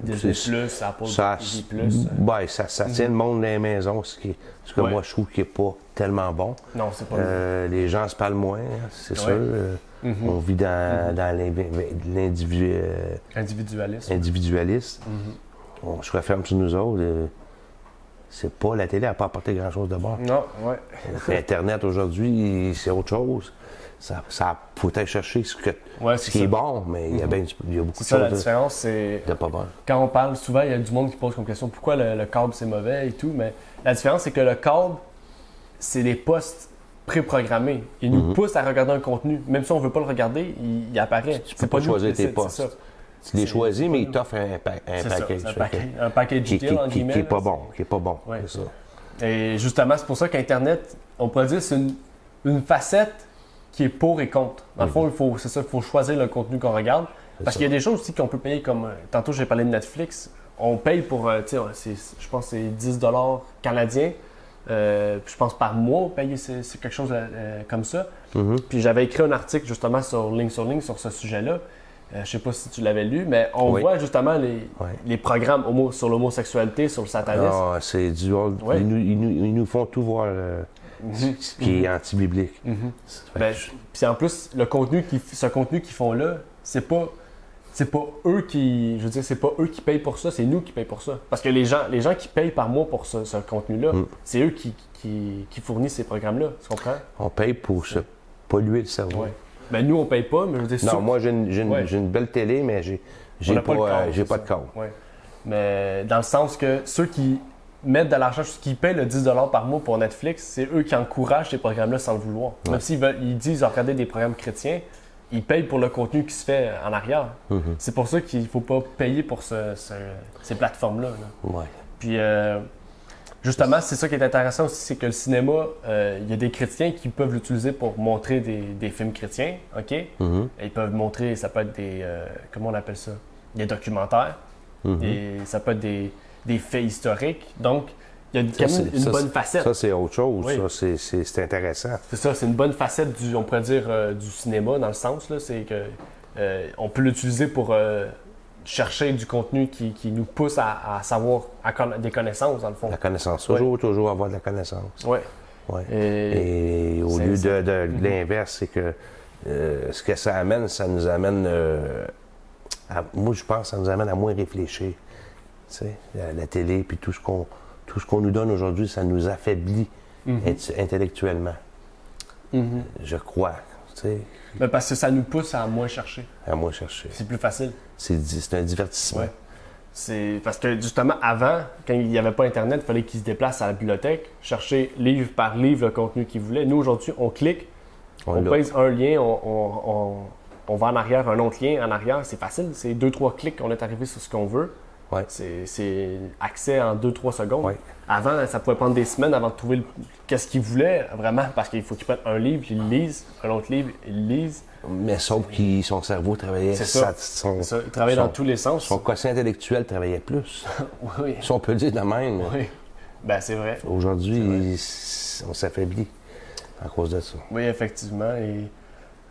Disney+, Apple TV+. Ça tient le monde dans les maisons, ce que moi je trouve qui n'est pas tellement bon. Non, c'est pas les gens se parlent moins, c'est sûr. On vit dans individualiste. On se referme sur nous autres. C'est pas la télé, elle n'a pas apporté grand-chose de bon. Non, ouais. Internet aujourd'hui, c'est autre chose. Ça faut aller chercher ce qui est bon, mais il y a beaucoup de ça, la choses différence, c'est de pas bon. quand on parle, souvent, il y a du monde qui pose comme question pourquoi le câble c'est mauvais et tout, mais la différence, c'est que le câble, c'est des postes préprogrammés. Il nous pousse à regarder un contenu. Même si on ne veut pas le regarder, il apparaît. Tu peux pas choisir tes postes. Tu les choisis, mais ils t'offrent un package. Un package deal, en guillemets. Qui n'est pas bon. Ouais. C'est ça. Et justement, c'est pour ça qu'Internet, on pourrait dire, c'est une facette qui est pour et contre. Dans le fond, il faut choisir le contenu qu'on regarde. Parce qu'il y a des choses aussi qu'on peut payer comme... Tantôt, j'ai parlé de Netflix. On paye pour, je pense que c'est 10 $ canadiens. Je pense par mois, on paye, c'est quelque chose comme ça. Puis j'avais écrit un article justement sur Ligne sur ce sujet-là. Je ne sais pas si tu l'avais lu, mais on voit justement les programmes sur l'homosexualité, sur le satanisme. Non, c'est du... Ils nous font tout voir ce qui est anti-biblique. Puis en plus, ce contenu qu'ils font là, c'est pas eux qui... Je veux dire, c'est pas eux qui payent pour ça, c'est nous qui payons pour ça. Parce que les gens qui payent par mois pour ce contenu-là, c'est eux qui fournissent ces programmes-là, tu comprends? On paye pour se polluer le cerveau. Ouais. Ben nous, on paye pas, mais je veux dire... Non, moi, j'ai une belle télé, mais j'ai pas de câble. Ouais. Mais dans le sens que ceux qui mettent de l'argent, qui payent le 10 $ par mois pour Netflix, c'est eux qui encouragent ces programmes-là sans le vouloir. Ouais. Même s'ils disent regarder des programmes chrétiens, ils payent pour le contenu qui se fait en arrière. C'est pour ça qu'il ne faut pas payer pour ces plateformes-là. Ouais. Puis... justement, c'est ça qui est intéressant aussi, c'est que le cinéma, il y a des chrétiens qui peuvent l'utiliser pour montrer des films chrétiens, OK? Ils peuvent montrer, ça peut être des, comment on appelle ça? Des documentaires, et ça peut être des faits historiques. Donc, il y a quand même une bonne facette. Ça, c'est autre chose. Oui. Ça, c'est intéressant. C'est ça, c'est une bonne facette, on pourrait dire, du cinéma, dans le sens, là, c'est que on peut l'utiliser pour... chercher du contenu qui nous pousse à savoir, des connaissances, dans le fond. La connaissance. Toujours avoir de la connaissance. Oui. Ouais. Et au lieu de l'inverse, c'est que ce que ça amène, ça nous amène... moi, je pense que ça nous amène à moins réfléchir. Tu sais, la télé, puis tout ce qu'on nous donne aujourd'hui, ça nous affaiblit intellectuellement. Je crois. Tu sais. Mais parce que ça nous pousse à moins chercher. À moins chercher. C'est plus facile. C'est un divertissement. Ouais. C'est parce que justement, avant, quand il n'y avait pas Internet, il fallait qu'ils se déplacent à la bibliothèque, chercher livre par livre le contenu qu'ils voulaient. Nous, aujourd'hui, on clique, on pèse un lien, on va en arrière, un autre lien en arrière. C'est facile. C'est 2-3 clics, on est arrivé sur ce qu'on veut. Ouais. C'est accès en 2-3 secondes. Ouais. Avant, ça pouvait prendre des semaines avant de trouver qu'est-ce qu'ils voulaient, vraiment, parce qu'il faut qu'ils prennent un livre, ils le lisent, un autre livre, ils le lisent. Mais sauf que son cerveau travaillait... C'est ça. Il travaillait dans tous les sens. Son quotient intellectuel travaillait plus. Oui. Si on peut le dire de même. Oui. Ben c'est vrai. Aujourd'hui, on s'affaiblit à cause de ça. Oui, effectivement. Et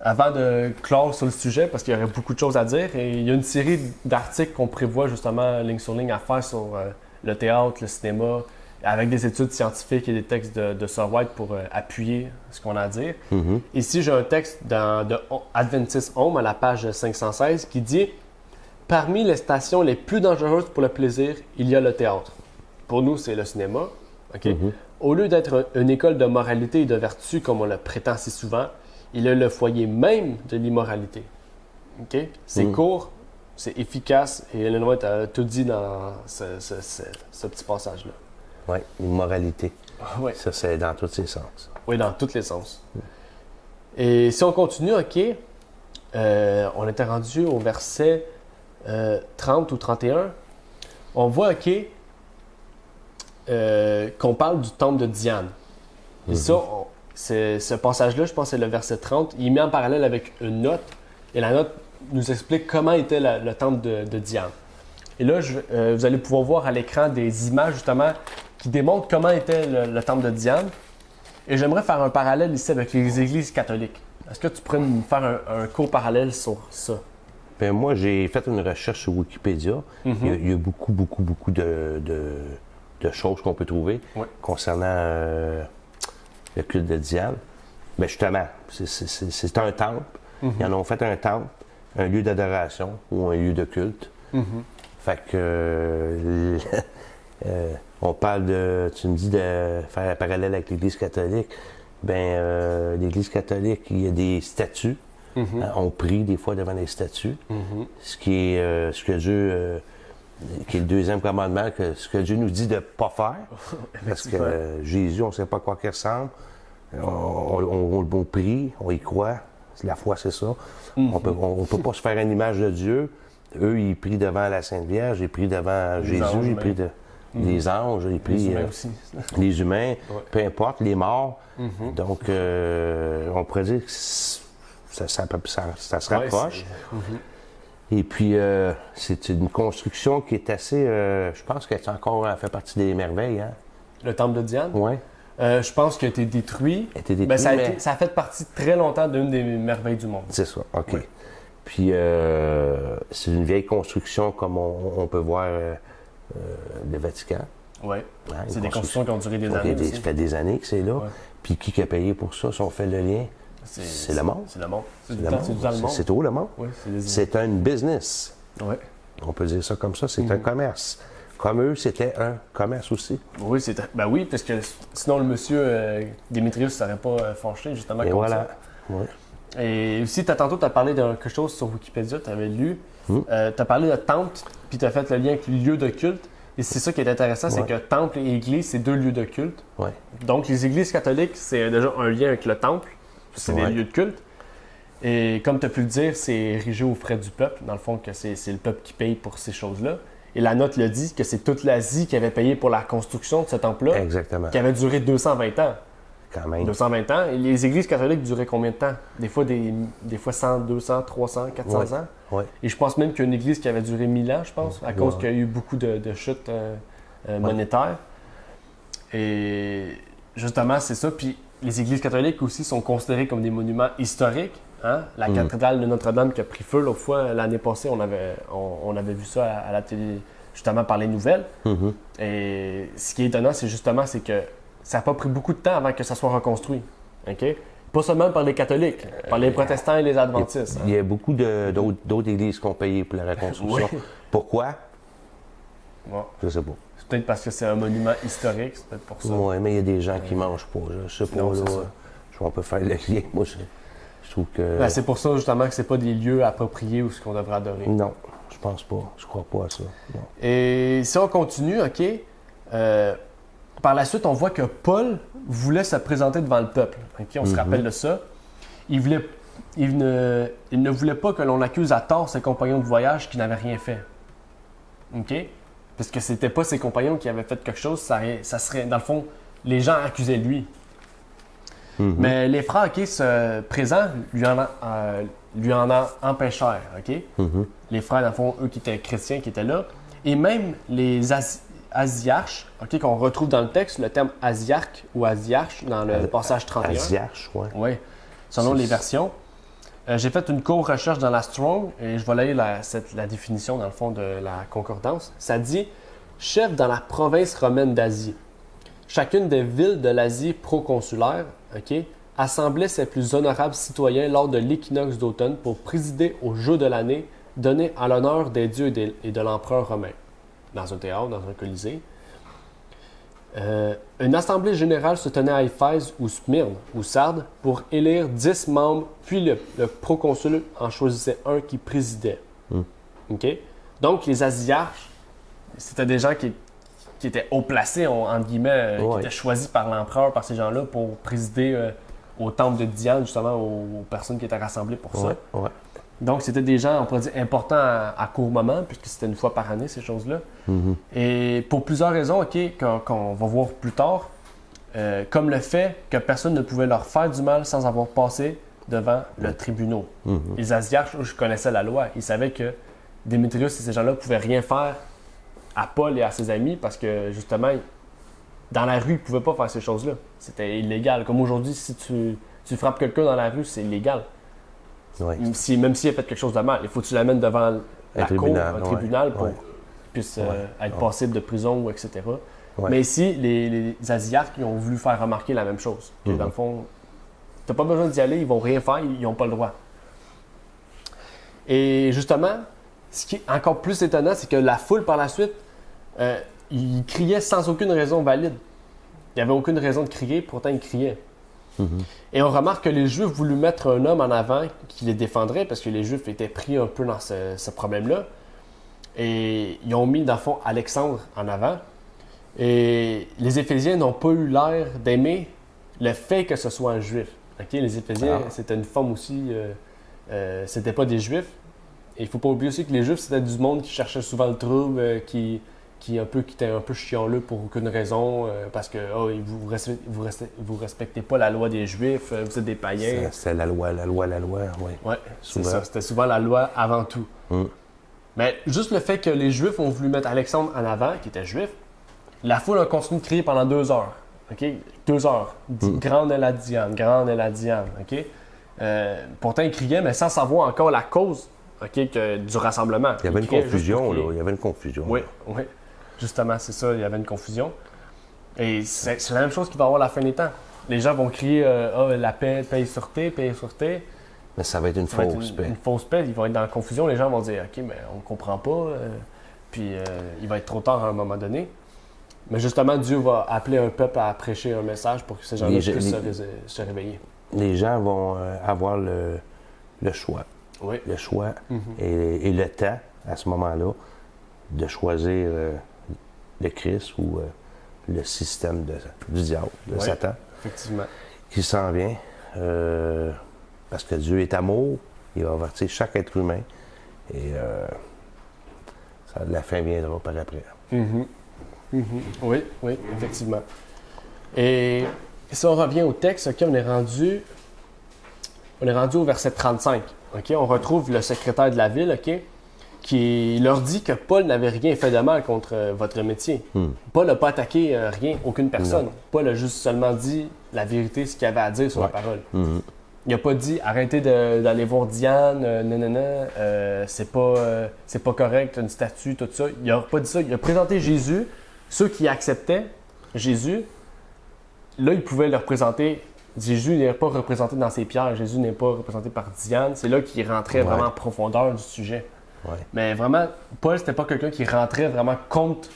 avant de clore sur le sujet, parce qu'il y aurait beaucoup de choses à dire, et il y a une série d'articles qu'on prévoit justement ligne sur ligne à faire sur le théâtre, le cinéma, avec des études scientifiques et des textes de Sir White pour appuyer ce qu'on a à dire. Ici, j'ai un texte de Adventist Home à la page 516 qui dit « Parmi les stations les plus dangereuses pour le plaisir, il y a le théâtre. » Pour nous, c'est le cinéma. Okay? Au lieu d'être une école de moralité et de vertu, comme on le prétend si souvent, il est le foyer même de l'immoralité. Okay? C'est court, c'est efficace, et Ellen White a tout dit dans ce petit passage-là. Oui, l'immoralité. Oui. Ça, c'est dans tous les sens. Oui, dans tous les sens. Et si on continue, OK, on était rendu au verset 30 ou 31. On voit, OK, qu'on parle du temple de Diane. Et ça, ce passage-là, je pense que c'est le verset 30. Il met en parallèle avec une note. Et la note nous explique comment était le temple de Diane. Et là, vous allez pouvoir voir à l'écran des images, justement, qui démontrent comment était le temple de Diane. Et j'aimerais faire un parallèle ici avec les églises catholiques. Est-ce que tu pourrais nous faire un court parallèle sur ça? Bien, moi, j'ai fait une recherche sur Wikipédia. Il y a beaucoup de choses qu'on peut trouver concernant le culte de Diane. Mais justement, c'est un temple. Ils en ont fait un temple, un lieu d'adoration ou un lieu de culte. Fait que on parle de, tu me dis de faire un parallèle avec l'Église catholique. Ben, l'Église catholique, il y a des statues. On prie des fois devant les statues. Ce qui est ce que Dieu, qui est le deuxième commandement, ce que Dieu nous dit de ne pas faire. Parce que Jésus, on ne sait pas à quoi il ressemble. On prie, on y croit. La foi, c'est ça. On peut pas se faire une image de Dieu. Eux, ils prient devant la Sainte Vierge, ils prient devant Jésus, ils prient les anges, ils prient les humains, peu importe, les morts. Donc, on pourrait dire que ça se rapproche. Et puis, c'est une construction qui est assez... je pense qu'elle fait partie des merveilles. Hein? Le temple de Diane? Oui. Je pense qu'il a été détruit. Ben, ça a fait partie très longtemps d'une des merveilles du monde. C'est ça, OK. Oui. Puis, c'est une vieille construction comme on peut voir le Vatican. Oui. Hein, c'est des constructions qui ont duré des années. Ça fait des années que c'est là. Ouais. Puis, qui a payé pour ça, si on fait le lien? C'est le monde. C'est le monde. C'est tout le monde. Oui, c'est un business. Oui. On peut dire ça comme ça, c'est un commerce. Comme eux, c'était un commerce aussi. Oui, oui, parce que sinon le monsieur Démétrius ne serait pas fâché justement contre ça. Ouais. Et aussi, tantôt, tu as parlé de quelque chose sur Wikipédia, tu avais lu. Tu as parlé de temple, puis tu as fait le lien avec le lieu de culte. Et c'est ça qui est intéressant, c'est que temple et église, c'est deux lieux de culte. Ouais. Donc, les églises catholiques, c'est déjà un lien avec le temple. C'est des lieux de culte. Et comme tu as pu le dire, c'est érigé aux frais du peuple. Dans le fond, que c'est le peuple qui paye pour ces choses-là. Et la note le dit que c'est toute l'Asie qui avait payé pour la construction de ce temple-là. Exactement. Qui avait duré 220 ans. Quand même. 220 ans. Et les églises catholiques duraient combien de temps? Des fois 100, 200, 300, 400 ans. Ouais. Et je pense même qu'il y a une église qui avait duré 1000 ans, je pense, à cause qu'il y a eu beaucoup de chutes monétaires. Et justement, c'est ça. Puis les églises catholiques aussi sont considérées comme des monuments historiques. Hein? La cathédrale de Notre-Dame qui a pris feu l'autre fois, l'année passée, on avait vu ça à la télé, justement par les nouvelles. Et ce qui est étonnant, c'est que ça n'a pas pris beaucoup de temps avant que ça soit reconstruit. Okay? Pas seulement par les catholiques, par les protestants et les adventistes. Il y a beaucoup d'autres églises qui ont payé pour la reconstruction. Oui. Pourquoi? Ouais. Je sais pas. C'est peut-être parce que c'est un monument historique, c'est peut-être pour ça. Oui, mais il y a des gens qui mangent pas. Je sais pas. Non, là, on peut faire le lien. Moi, je trouve que... Ben, c'est pour ça, justement, que c'est pas des lieux appropriés où ce qu'on devrait adorer. Non, je pense pas. Je crois pas à ça. Non. Et si on continue, OK, par la suite, on voit que Paul voulait se présenter devant le peuple. Okay? On se rappelle de ça. Il ne voulait pas que l'on accuse à tort ses compagnons de voyage qui n'avaient rien fait. OK? Parce que c'était pas ses compagnons qui avaient fait quelque chose, ça serait, dans le fond, les gens accusaient lui. Mais les frères, OK, présents lui en empêchèrent, OK? Les frères, dans le fond, eux qui étaient chrétiens, qui étaient là. Et même les asiarches, OK, qu'on retrouve dans le texte, le terme asiarque ou asiarche dans le passage 31. Asiarche, oui. Oui, selon les versions. J'ai fait une courte recherche dans la Strong et je vais lire la définition, dans le fond, de la concordance. Ça dit « Chef dans la province romaine d'Asie. Chacune des villes de l'Asie proconsulaire, okay, assemblait ses plus honorables citoyens lors de l'équinoxe d'automne pour présider au jeu de l'année donné à l'honneur des dieux et de l'empereur romain. » Dans un théâtre, dans un colisée. Une assemblée générale se tenait à Éphèse ou Smyrne ou Sardes pour élire 10 membres, puis le proconsul en choisissait un qui présidait. Okay? Donc, les asiarches, c'était des gens qui étaient haut placés, entre guillemets, qui étaient choisis par l'empereur, par ces gens-là, pour présider au temple de Diane, justement, aux personnes qui étaient rassemblées pour ça. Ouais. Donc, c'était des gens, on pourrait dire, importants à court moment, puisque c'était une fois par année, ces choses-là. Et pour plusieurs raisons, OK, qu'on va voir plus tard, comme le fait que personne ne pouvait leur faire du mal sans avoir passé devant le tribunal. Les asiarches, eux, je connaissais la loi. Ils savaient que Démétrius et ces gens-là ne pouvaient rien faire à Paul et à ses amis parce que, justement, dans la rue, ils ne pouvaient pas faire ces choses-là. C'était illégal. Comme aujourd'hui, si tu frappes quelqu'un dans la rue, c'est illégal. Ouais. Même s'il a fait quelque chose de mal, il faut que tu l'amènes devant un tribunal pour qu'il puisse être passible de prison, ou etc. Ouais. Mais ici, les asiarques ils ont voulu faire remarquer la même chose. Dans le fond, tu n'as pas besoin d'y aller, ils vont rien faire, ils n'ont pas le droit. Et justement, ce qui est encore plus étonnant, c'est que la foule par la suite, ils criaient sans aucune raison valide. Il n'y avait aucune raison de crier, pourtant ils criaient. Et on remarque que les Juifs voulaient mettre un homme en avant qui les défendrait parce que les Juifs étaient pris un peu dans ce problème-là. Et ils ont mis, dans le fond, Alexandre en avant. Et les Éphésiens n'ont pas eu l'air d'aimer le fait que ce soit un Juif. Okay? Les Éphésiens, c'était une forme aussi... c'était pas des Juifs. Et il ne faut pas oublier aussi que les Juifs, c'était du monde qui cherchait souvent le trouble, qui était un peu chialeux pour aucune raison, parce que vous respectez pas la loi des Juifs, vous êtes des païens. C'est la loi, oui. Oui, c'est ça. C'était souvent la loi avant tout. Mais juste le fait que les Juifs ont voulu mettre Alexandre en avant, qui était Juif, la foule a continué de crier pendant 2 heures. Okay? 2 heures. Grande est la Diane, grande est la Diane. Okay? Pourtant, ils criaient, mais sans savoir encore la cause du rassemblement. Il y avait une confusion, là. Il y avait une confusion. Oui, oui. Justement, c'est ça, il y avait une confusion. Et c'est la même chose qui va avoir à la fin des temps. Les gens vont crier la paix, paix et sûreté, paix et sûreté. Mais ça va être une fausse paix. Une fausse paix, ils vont être dans la confusion. Les gens vont dire OK, mais on ne comprend pas. Puis il va être trop tard à un moment donné. Mais justement, Dieu va appeler un peuple à prêcher un message pour que ces gens-là puissent se réveiller. Les gens vont avoir le choix. Oui. Le choix et le temps, à ce moment-là, de choisir le Christ ou le système du diable, de Satan, effectivement, qui s'en vient. Parce que Dieu est amour, il va avertir chaque être humain et la fin viendra par après. Oui, effectivement. Et si on revient au texte, on est rendu au verset 35. On retrouve le secrétaire de la ville, qui leur dit que Paul n'avait rien fait de mal contre votre métier. Paul n'a pas attaqué aucune personne. Non. Paul a juste seulement dit la vérité, ce qu'il avait à dire sur la parole. Il n'a pas dit arrêtez d'aller voir Diane, c'est pas correct, une statue, tout ça. Il n'a pas dit ça. Il a présenté Jésus. Ceux qui acceptaient Jésus, là, ils pouvaient le représenter. Jésus n'est pas représenté dans ses pierres, Jésus n'est pas représenté par Diane. C'est là qu'il rentrait vraiment en profondeur du sujet. Ouais. Mais vraiment, Paul, c'était pas quelqu'un qui rentrait vraiment contre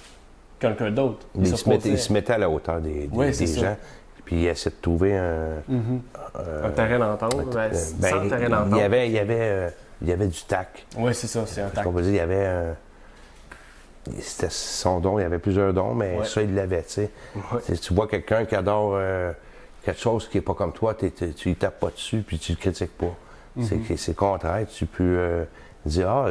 quelqu'un d'autre. Il se mettait à la hauteur des gens. Puis il essaie de trouver un terrain d'entente. Sans terrain d'entente. Il y avait du tact. Oui, c'est ça, c'est un tact. On peut dire, il y avait c'était son don, il y avait plusieurs dons, mais ça, il l'avait, tu sais. Tu vois quelqu'un qui adore quelque chose qui n'est pas comme toi, tu ne tapes pas dessus, puis tu le critiques pas. C'est le contraire. Tu peux dire,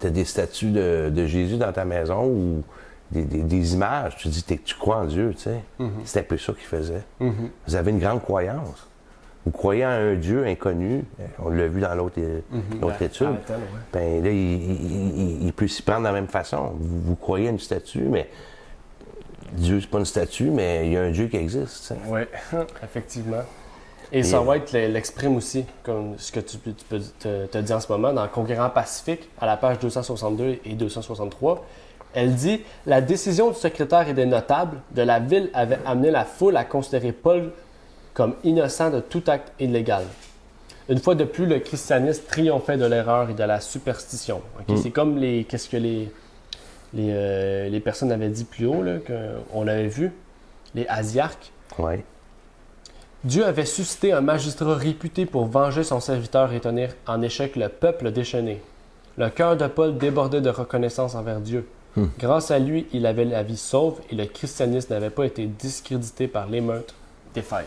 tu as des statues de Jésus dans ta maison ou des images. Tu dis, tu crois en Dieu, tu sais. C'est un peu ça qu'il faisait. Vous avez une grande croyance. Vous croyez en un Dieu inconnu, on l'a vu dans l'autre étude. Ben, là, il peut s'y prendre de la même façon. Vous croyez à une statue, mais Dieu, c'est pas une statue, mais il y a un Dieu qui existe. Oui, effectivement. Et ça va être l'exprime aussi, comme ce que tu peux te dire en ce moment, dans Conquérant Pacifique, à la page 262 et 263. Elle dit « La décision du secrétaire et des notables de la ville avait amené la foule à considérer Paul comme innocent de tout acte illégal. Une fois de plus, le christianisme triomphait de l'erreur et de la superstition. C'est comme qu'est-ce que les personnes avaient dit plus haut, là, qu'on avait vu, les asiarques. Ouais. Dieu avait suscité un magistrat réputé pour venger son serviteur et tenir en échec le peuple déchaîné. Le cœur de Paul débordait de reconnaissance envers Dieu. Grâce à lui, il avait la vie sauve et le christianisme n'avait pas été discrédité par l'émeute d'Éphèse.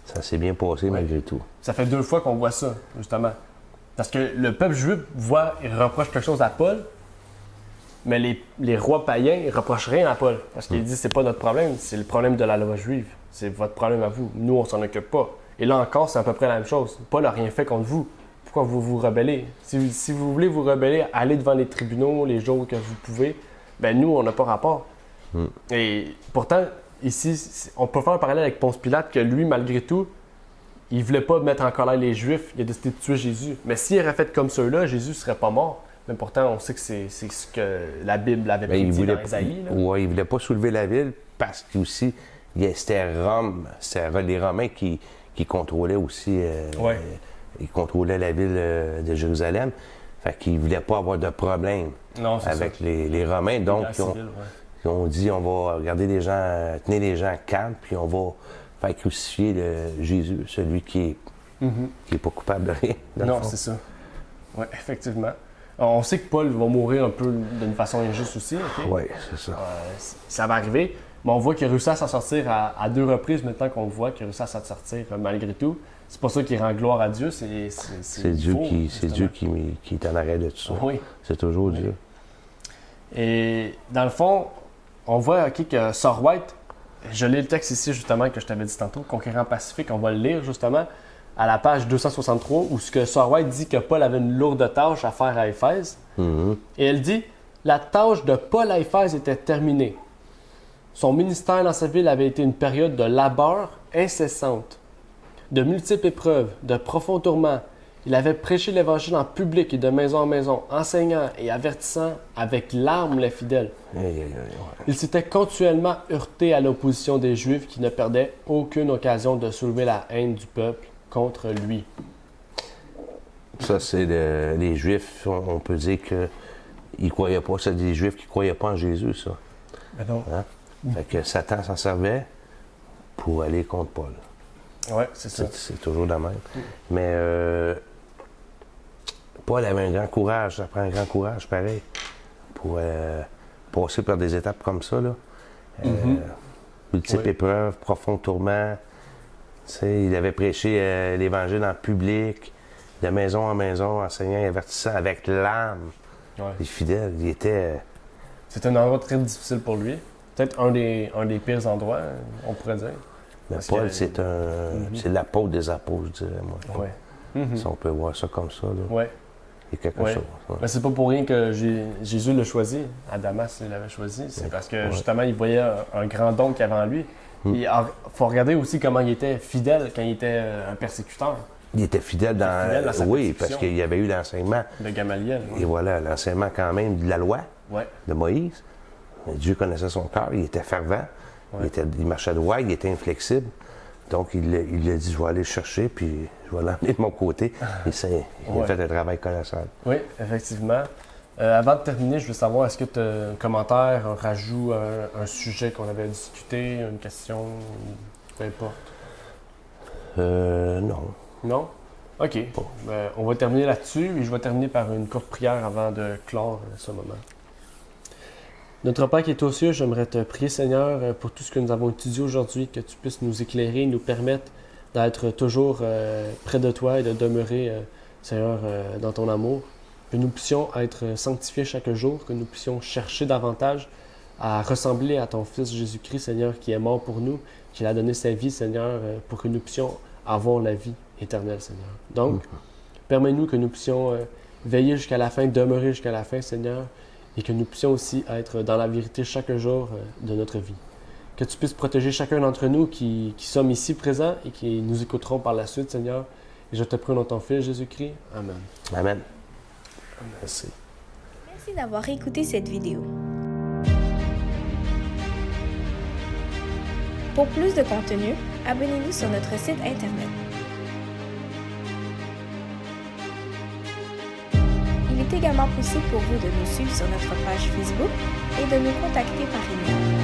Ça s'est bien passé malgré tout. Ça fait 2 fois qu'on voit ça, justement. Parce que le peuple juif il reproche quelque chose à Paul, mais les rois païens, ils reprochent rien à Paul. Parce qu'ils disent, c'est pas notre problème, c'est le problème de la loi juive. C'est votre problème à vous. Nous, on s'en occupe pas. Et là encore, c'est à peu près la même chose. Paul n'a rien fait contre vous. Pourquoi vous vous rebellez? Si vous voulez vous rebeller, allez devant les tribunaux les jours que vous pouvez. Ben nous, on n'a pas rapport. Et pourtant, ici, on peut faire un parallèle avec Ponce Pilate, que lui, malgré tout, il ne voulait pas mettre en colère les Juifs, il a décidé de tuer Jésus. Mais s'il aurait fait comme ceux-là, Jésus ne serait pas mort. Mais pourtant, on sait que c'est ce que la Bible avait prédit dans Isaïe. Oui, il ne voulait pas soulever la ville parce que aussi, c'était Rome, c'était les Romains qui contrôlaient aussi il contrôlait la ville de Jérusalem. Fait qu'il ne voulait pas avoir de problème avec les Romains. Donc, ils ont dit, on va regarder les gens, tenir les gens calmes, puis on va faire crucifier Jésus, celui qui est pas coupable de rien. Non, c'est ça. Oui, effectivement. On sait que Paul va mourir un peu d'une façon injuste aussi. Okay? Oui, c'est ça. Ça va arriver, mais on voit qu'il réussit à s'en sortir à 2 reprises maintenant qu'on le voit, qu'il réussit à s'en sortir malgré tout. C'est pour ça qu'il rend gloire à Dieu. C'est Dieu qui est en arrêt de tout ça. Oui. C'est toujours Dieu. Et dans le fond, on voit que Sir White, je lis le texte ici justement que je t'avais dit tantôt, Conquérant Pacifique, on va le lire justement à la page 263 où ce que Sir White dit que Paul avait une lourde tâche à faire à Éphèse. Et elle dit « La tâche de Paul à Éphèse était terminée. Son ministère dans cette ville avait été une période de labeur incessante, de multiples épreuves, de profonds tourments. Il avait prêché l'Évangile en public et de maison en maison, enseignant et avertissant avec larmes les fidèles. Il s'était continuellement heurté à l'opposition des Juifs qui ne perdaient aucune occasion de soulever la haine du peuple contre lui. » Ça, c'est les Juifs, on peut dire qu'ils ne croyaient pas. C'est des Juifs qui ne croyaient pas en Jésus, ça. Ben non. Hein? Fait que Satan s'en servait pour aller contre Paul. Oui, c'est ça. C'est toujours la même. Mais Paul avait un grand courage, ça prend un grand courage, pareil, pour passer par des étapes comme ça, là. Multiples épreuves, profonds tourments. Il avait prêché l'Évangile en public, de maison en maison, enseignant et avertissant avec l'âme. Les fidèles, il était... C'était un endroit très difficile pour lui. Peut-être un des pires endroits, on pourrait dire. Mais Paul, c'est l'apôtre des apôtres, je dirais, moi. Si on peut voir ça comme ça, là. Il y a quelque chose. Mais c'est pas pour rien que Jésus l'a choisi. À Damas, il l'avait choisi. C'est parce que, justement, il voyait un grand don qu'il y avait en lui. Il faut regarder aussi comment il était fidèle quand il était un persécuteur. Il était fidèle dans sa parce qu'il y avait eu l'enseignement. De Gamaliel. Et voilà, l'enseignement quand même de la loi de Moïse. Dieu connaissait son cœur, il était fervent, il marchait droit, il était inflexible. Donc, il a dit, je vais aller le chercher, puis je vais l'emmener de mon côté. Et il a fait un travail colossal. Oui, effectivement. Avant de terminer, je veux savoir, est-ce que tu as un commentaire, un rajout, un sujet qu'on avait discuté, une question, peu importe? Non. Non? OK. On va terminer là-dessus et je vais terminer par une courte prière avant de clore ce moment. Notre Père qui est aux cieux, j'aimerais te prier, Seigneur, pour tout ce que nous avons étudié aujourd'hui, que tu puisses nous éclairer, nous permettre d'être toujours près de toi et de demeurer, Seigneur, dans ton amour. Que nous puissions être sanctifiés chaque jour, que nous puissions chercher davantage à ressembler à ton Fils Jésus-Christ, Seigneur, qui est mort pour nous, qui a donné sa vie, Seigneur, pour que nous puissions avoir la vie éternelle, Seigneur. Donc, permets-nous que nous puissions veiller jusqu'à la fin, demeurer jusqu'à la fin, Seigneur, et que nous puissions aussi être dans la vérité chaque jour de notre vie. Que tu puisses protéger chacun d'entre nous qui sommes ici présents et qui nous écouteront par la suite, Seigneur. Et je te prie au nom de ton Fils Jésus-Christ. Amen. Amen. Merci. Merci d'avoir écouté cette vidéo. Pour plus de contenu, abonnez-vous sur notre site Internet. Il est également possible pour vous de nous suivre sur notre page Facebook et de nous contacter par email.